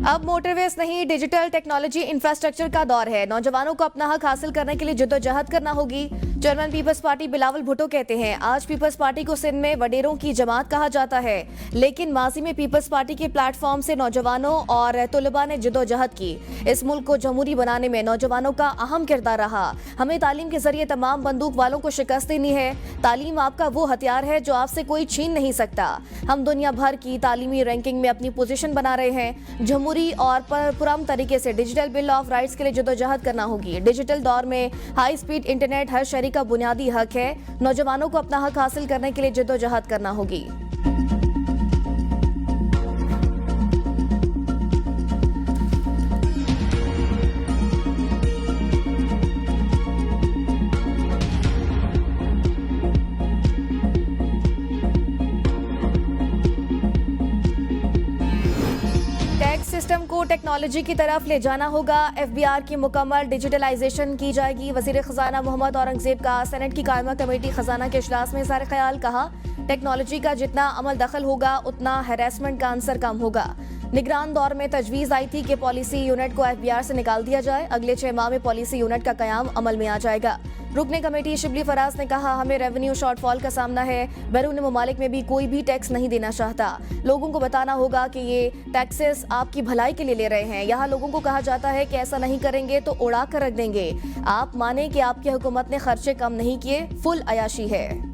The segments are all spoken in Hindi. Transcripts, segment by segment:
अब मोटरवेज नहीं, डिजिटल टेक्नोलॉजी इंफ्रास्ट्रक्चर का दौर है। नौजवानों को अपना हक हासिल करने के लिए जद्दोजहद करना होगी। चेयरमैन पीपल्स पार्टी बिलावल भुट्टो कहते हैं, आज पीपल्स पार्टी को सिंध में वडेरों की जमात कहा जाता है, लेकिन माजी में पीपल्स पार्टी के प्लेटफॉर्म से नौजवानों और तुलबा ने जद्दोजहद की। इस मुल्क को जमहूरी बनाने में नौजवानों का अहम किरदार रहा। हमें तालीम के जरिए तमाम बंदूक वालों को शिकस्त देनी है। तालीम आपका वो हथियार है जो आपसे कोई छीन नहीं सकता। हम दुनिया भर की तालीमी रैंकिंग में अपनी पोजीशन बना रहे हैं। जमहूरी और पुरअमन तरीके से डिजिटल बिल ऑफ राइट्स के लिए जद्दोजहद करना होगी। डिजिटल दौर में हाई स्पीड इंटरनेट हर शहरी का बुनियादी हक है। नौजवानों को अपना हक हासिल करने के लिए जद्दोजहद करना होगी। सिस्टम को टेक्नोलॉजी की तरफ ले जाना होगा। एफबीआर की मुकम्मल डिजिटलाइजेशन की जाएगी। वजीर खजाना मोहम्मद औरंगजेब का सेनेट की कायमा कमेटी खजाना के इजलास में इज़हार ख्याल। कहा, टेक्नोलॉजी का जितना अमल दखल होगा उतना हैरेसमेंट का अंसर कम होगा। निगरान दौर में तजवीज़ आई थी कि पॉलिसी यूनिट को एफबीआर से निकाल दिया जाए। अगले 6 माह में पॉलिसी यूनिट का कयाम अमल में आ जाएगा। रुकने कमेटी शिबली फराज ने कहा, हमें रेवेन्यू शॉर्टफॉल का सामना है। बैरून ममालिक में भी कोई भी टैक्स नहीं देना चाहता। लोगों को बताना होगा कि ये टैक्सेस आपकी भलाई के लिए ले रहे हैं। यहाँ लोगों को कहा जाता है कि ऐसा नहीं करेंगे तो उड़ा कर रख देंगे। आप माने कि आपकी हुकूमत ने खर्चे कम नहीं किए, फुल अयाशी है।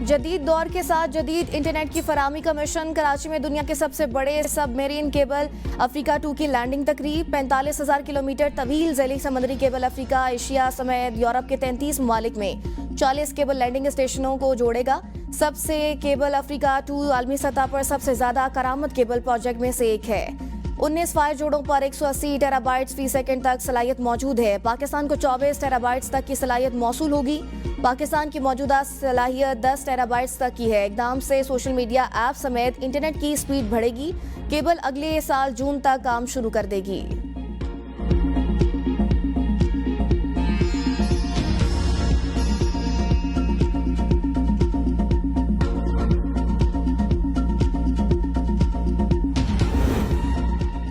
जदीद दौर के साथ जदीद इंटरनेट की फराहमी का मिशन। कराची में दुनिया के सबसे बड़े सबमरीन केबल अफ्रीका 2 की लैंडिंग तकरीब। 45,000 किलोमीटर तवील ज़ैली समंदरी केबल अफ्रीका, एशिया समेत यूरोप के 33 ममालिक में 40 केबल लैंडिंग स्टेशनों को जोड़ेगा। सबसे केबल अफ्रीका 2 आलमी सतह पर सबसे ज्यादा करामत केबल प्रोजेक्ट में से एक है। 19 फायर जोड़ों पर 180 टेराबाइट्स फी सेकंड तक सलाहियत मौजूद है। पाकिस्तान को 24 टेराबाइट्स तक की सलाहियत मौसूल होगी। पाकिस्तान की मौजूदा सलाहियत 10 टेराबाइट्स तक की है। इकदाम से सोशल मीडिया ऐप समेत इंटरनेट की स्पीड बढ़ेगी। केबल अगले साल जून तक काम शुरू कर देगी।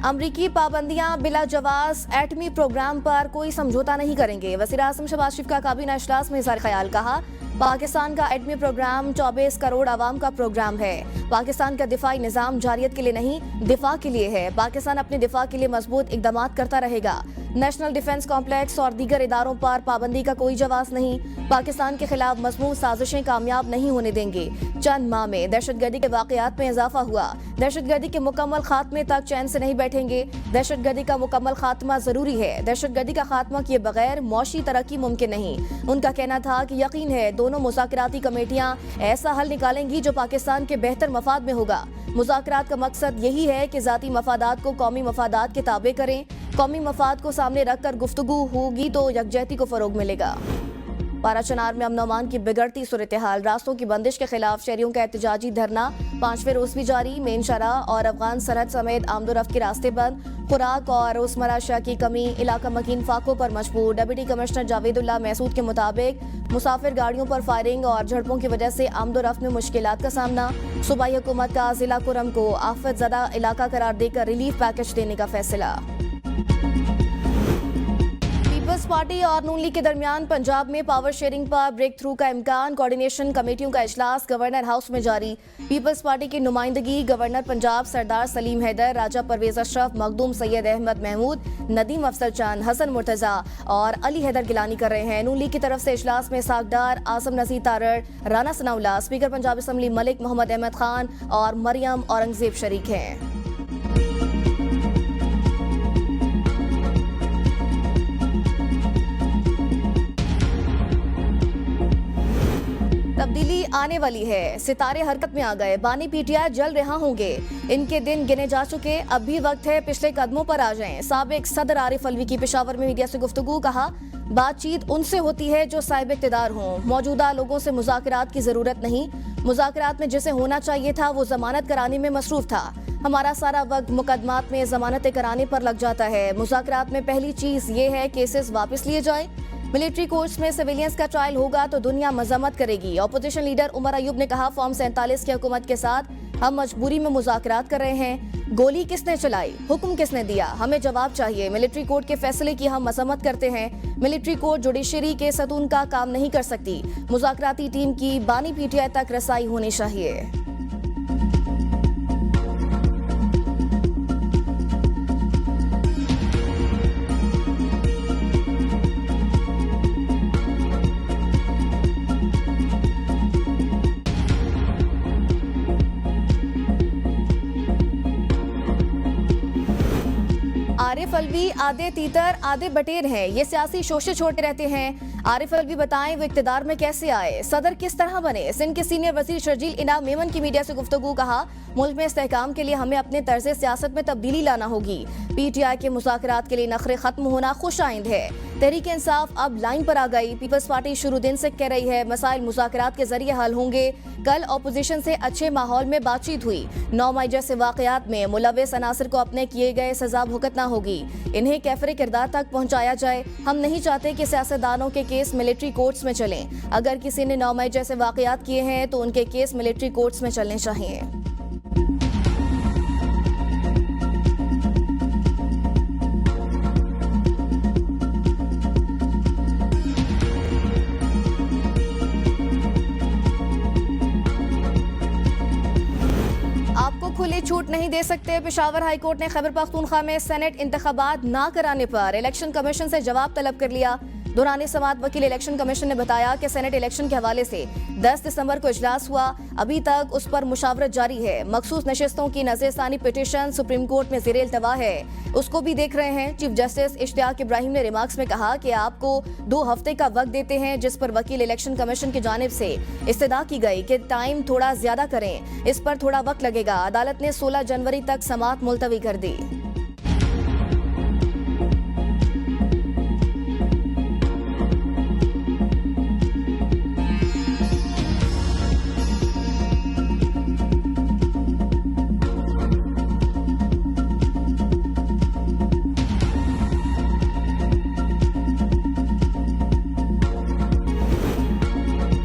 अमरीकी पाबंदियां बिला जवाज एटमी प्रोग्राम पर कोई समझौता नहीं करेंगे। वज़ीर आज़म शहबाज शरीफ का काबीना इजलास में इज़हार ख्याल। कहा, पाकिस्तान का एटमी प्रोग्राम 24 करोड़ आवाम का प्रोग्राम है। पाकिस्तान का दिफाई निज़ाम जारियत के लिए नहीं, दिफा के लिए है। पाकिस्तान अपने दिफा के लिए मजबूत इकदाम करता रहेगा। नेशनल डिफेंस कॉम्प्लेक्स और दीगर इदारों पर पाबंदी का कोई जवाब नहीं। पाकिस्तान के खिलाफ मजमूत साजिशें कामयाब नहीं होने देंगे। चंद माह में दहशतगर्दी के वाकयात में इजाफा हुआ। दहशतगर्दी के मुकम्मल खात्मे तक चैन से नहीं बैठेंगे। दहशतगर्दी का मुकम्मल खात्मा जरूरी है। दहशतगर्दी का खात्मा किए बगैर मौशी तरक्की मुमकिन नहीं। उनका कहना था कि यकीन है दोनों मुज़ाकराती कमेटियां ऐसा हल निकालेंगी जो पाकिस्तान के बेहतर मफाद में होगा। मुज़ाकरात का मकसद यही है कि ज़ाती मफादात को कौमी मफादात के ताबे करें। कौमी मफाद को सामने रखकर गुफ्तगू होगी तो यकजहती को फरोग मिलेगा। पाराचनार में अमन अमान की बिगड़ती सूरत हाल। रास्तों की बंदिश के खिलाफ शहरियों का एहतजाजी धरना 5वें रोज भी जारी। मेन शरह और अफगान सरहद समेत आमदोरफ्त के रास्ते बंद। खुराक और रोजमर्रा अशिया की कमी, इलाका मकीन फाकों पर मजबूर। डिप्टी कमिश्नर जावेदुल्लाह महसूद के मुताबिक मुसाफिर गाड़ियों पर फायरिंग और झड़पों की वजह से आमदोरफ्त में मुश्किलात का सामना। सूबाई हुकूमत का जिला कुरम को आफत ज़दा इलाका करार देकर रिलीफ पैकेज देने का फैसला। पीपल्स पार्टी और नून लीग के दरमियान पंजाब में पावर शेयरिंग पर ब्रेक थ्रू का इम्कान। कोऑर्डिनेशन कमेटियों का इजलास गवर्नर हाउस में जारी। पीपल्स पार्टी की नुमाइंदगी गवर्नर पंजाब सरदार सलीम हैदर, राजा परवेज अशरफ, मखदूम सैयद अहमद महमूद, नदीम अफसर चंद, हसन मुर्तजा और अली हैदर गिलानी कर रहे हैं। नून लीग की तरफ से इजलास में सागडार, आजम नज़ीर तारड़, राना सनाउल्लाह, स्पीकर पंजाब असम्बली मलिक मोहम्मद अहमद खान और मरियम औरंगजेब शरीक हैं। तब्दीली आने वाली है। सितारे हरकत में आ गए। बानी पीटीआई जल रहा होंगे। इनके दिन गिने जा चुके। अब भी वक्त है पिछले कदमों पर आ जाएं। साबिक सदर आरिफ अलवी की पेशावर में मीडिया से गुफ्तगू। कहा, बातचीत उनसे होती है जो साहिब इक़्तिदार हों। मौजूदा लोगों से मुज़ाकरात की जरूरत नहीं। मुज़ाकरात में जिसे होना चाहिए था वो जमानत कराने में मसरूफ था। हमारा सारा वक्त मुकदमात में जमानतें कराने पर लग जाता है। मुज़ाकरात में पहली चीज ये है केसेस वापस लिए जाए। मिलिट्री कोर्ट्स में सिविलियंस का ट्रायल होगा तो दुनिया मजम्मत करेगी। ऑपोजिशन लीडर उमर अयूब ने कहा, फॉर्म 47 की हुकूमत के साथ हम मजबूरी में मुज़ाकरात कर रहे हैं। गोली किसने चलाई, हुक्म किसने दिया, हमें जवाब चाहिए। मिलिट्री कोर्ट के फैसले की हम मजम्मत करते हैं। मिलिट्री कोर्ट जुडिशरी के सतून का काम नहीं कर सकती। मुज़ाकराती टीम की बानी पीटीआई तक रसाई होनी चाहिए। आरिफ अलवी आधे तीतर आधे बटेर हैं। ये सियासी शोषित होते रहते हैं। आरिफ अलवी बताएं वो इक्तदार में कैसे आए, सदर किस तरह बने। सिंध के सीनियर वजीर शर्जील इनाम मेमन की मीडिया से गुफ्तगू, कहा मुल्क में इस्तेहकाम के लिए हमें अपने तर्ज सियासत में तब्दीली लाना होगी। पीटीआई के मुज़ाकरात के लिए नखरे खत्म होना खुश आइंद है। तहरीक इंसाफ अब लाइन पर आ गई। पीपल्स पार्टी शुरू दिन से कह रही है मसाइल मुज़ाकरात के जरिए हल होंगे। कल अपोजिशन से अच्छे माहौल में बातचीत हुई। 9 मई जैसे वाकयात में मुलव्वस अनासर को अपने किए गए सजा भुगतना होगी। इन्हें कैफरे किरदार तक पहुंचाया जाए। हम नहीं चाहते कि सियासतदानों के केस मिलिट्री कोर्ट्स में चलें। अगर किसी ने 9 मई जैसे वाकयात किए हैं तो उनके केस मिलिट्री कोर्ट्स में चलने चाहिए। आपको खुली छूट नहीं दे सकते। पेशावर हाई कोर्ट ने खैबर पख्तूनख्वा में सेनेट इंतखाबात ना कराने पर इलेक्शन कमीशन से जवाब तलब कर लिया। दुरानी समात वकील इलेक्शन कमीशन ने बताया कि सेनेट इलेक्शन के हवाले से 10 दिसंबर को इजलास हुआ, अभी तक उस पर मुशावरत जारी है। मखसूस नशिस्तों की नज़रसानी पिटीशन सुप्रीम कोर्ट में ज़ेरे इल्तवा है, उसको भी देख रहे हैं। चीफ जस्टिस इश्तियाक इब्राहिम ने रिमार्क्स में कहा कि आपको 2 हफ्ते का वक्त देते हैं, जिस पर वकील इलेक्शन कमीशन की जानिब से इस्तदा की गई कि टाइम थोड़ा ज्यादा करें, इस पर थोड़ा वक्त लगेगा। अदालत ने 16 जनवरी तक समात मुलतवी कर दी।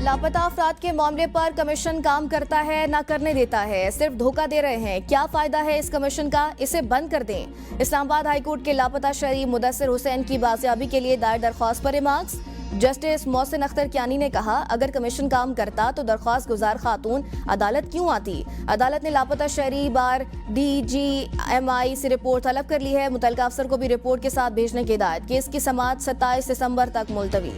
लापता अफराद के मामले पर कमीशन काम करता है ना करने देता है, सिर्फ धोखा दे रहे हैं। क्या फायदा है इस कमीशन का, इसे बंद कर दें। इस्लामाबाद हाई कोर्ट के लापता शहरी मुदस्सिर हुसैन की बाजियाबी के लिए दायर दरख्वास्त पर रिमार्क्स। जस्टिस मोहसिन अख्तर कियानी ने कहा, अगर कमीशन काम करता तो दरख्वास्त गुजार खातून अदालत क्यों आती। अदालत ने लापता शहरी बार DGMI से रिपोर्ट तलब कर ली है। मुतल्लिका अफसर को भी रिपोर्ट के साथ भेजने की हिदायत। केस की समाअत 27 दिसंबर तक मुलतवी।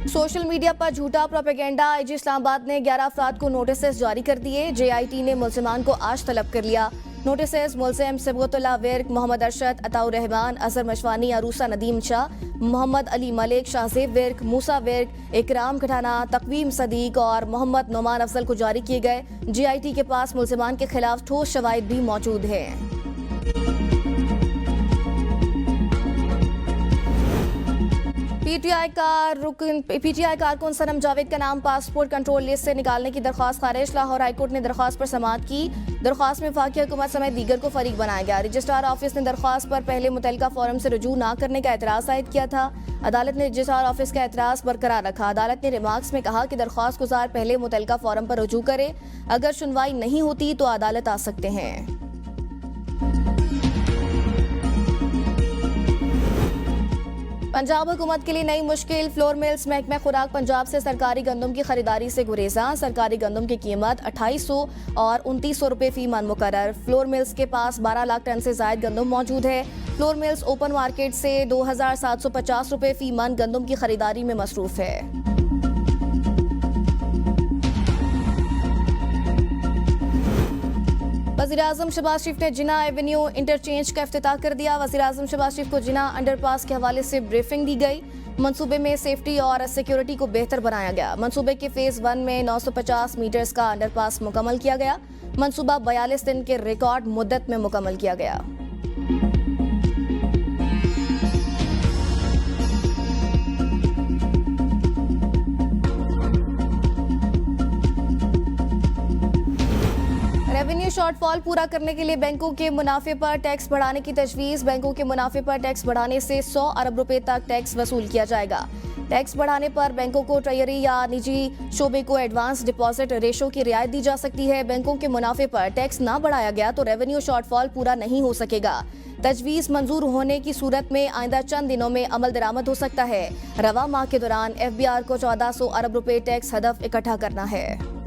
सोशल मीडिया पर झूठा प्रोपेगेंडा। IG इस्लामाबाद ने 11 अफराद को नोटिस जारी कर दिए। JIT ने मुल्जिमान को आज तलब कर लिया। नोटिस मुल्जिम सिबगतुल्लाह विर्क, मोहम्मद अरशद, अताउर रहमान, अजहर मशवानी, अरूसा नदीम शाह, मोहम्मद अली मलिक, शाहजेब विर्क, मूसा विर्क, इकराम खठाना, तकवीम सदीक और मोहम्मद नोमान अफजल को जारी किए गए। JIT के पास मुल्जिमान के खिलाफ ठोस शवाहिद भी मौजूद हैं। पीटीआई कारकुन सनम जावेद का नाम पासपोर्ट कंट्रोल लिस्ट से निकालने की दरख्वास्त खारिज। लाहौर हाईकोर्ट ने दरख्वास्त पर समाअत की। दरख्वास्त में वफाकी हुकूमत समेत दीगर को फरीक बनाया गया। रजिस्ट्रार ऑफिस ने दरख्वास्त पर पहले मुतल्लिका फोरम से रुजू न करने का एतराज़ आयद किया था। अदालत ने रजिस्ट्रार ऑफिस का एतराज़ बरकरार रखा। अदालत ने रिमार्क्स में कहा कि दरख्वास्त गुजार पहले मुतल्लिका फोरम पर रुजू करे। अगर सुनवाई नहीं होती तो अदालत आ सकते हैं। पंजाब हुकूमत के लिए नई मुश्किल। फ्लोर मिल्स महकमा खुराक पंजाब से सरकारी गंदम की खरीदारी से गुरेजा। सरकारी गंदम की कीमत 2800 और 2900 रुपये फी मन मुकर्रर। फ्लोर मिल्स के पास 12 लाख टन से जायद गंदम मौजूद है। फ्लोर मिल्स ओपन मार्केट से 2750 रुपये फी मन गंदम की खरीदारी में मसरूफ है। वज़ीर-ए-आज़म शहबाज शरीफ ने जिना एवेन्यू इंटरचेंज का इफ्तिताह कर दिया। वज़ीर-ए-आज़म शहबाज शरीफ को जिना अंडरपास के हवाले से ब्रीफिंग दी गई। मंसूबे में सेफ्टी और सिक्योरिटी को बेहतर बनाया गया। मंसूबे के फेज़ 1 में 950 मीटर्स का अंडरपास मुकम्मल किया गया। मंसूबा 42 दिन के रिकॉर्ड मुद्दत में मुकम्मल किया गया। रेवेन्यू शॉर्टफॉल पूरा करने के लिए बैंकों के मुनाफे पर टैक्स बढ़ाने की तजवीज। बैंकों के मुनाफे पर टैक्स बढ़ाने से 100 अरब रुपए तक टैक्स वसूल किया जाएगा। टैक्स बढ़ाने पर बैंकों को ट्रेजरी या निजी शोबे को एडवांस डिपॉजिट रेशो की रियायत दी जा सकती है। बैंकों के मुनाफे पर टैक्स ना बढ़ाया गया तो रेवेन्यू शॉर्टफॉल पूरा नहीं हो सकेगा। तजवीज़ मंजूर होने की सूरत में आइंदा चंद दिनों में अमल दरामद हो सकता है। रवा माह के दौरान FBR को 1400 अरब रुपए टैक्स हदफ इकट्ठा करना है।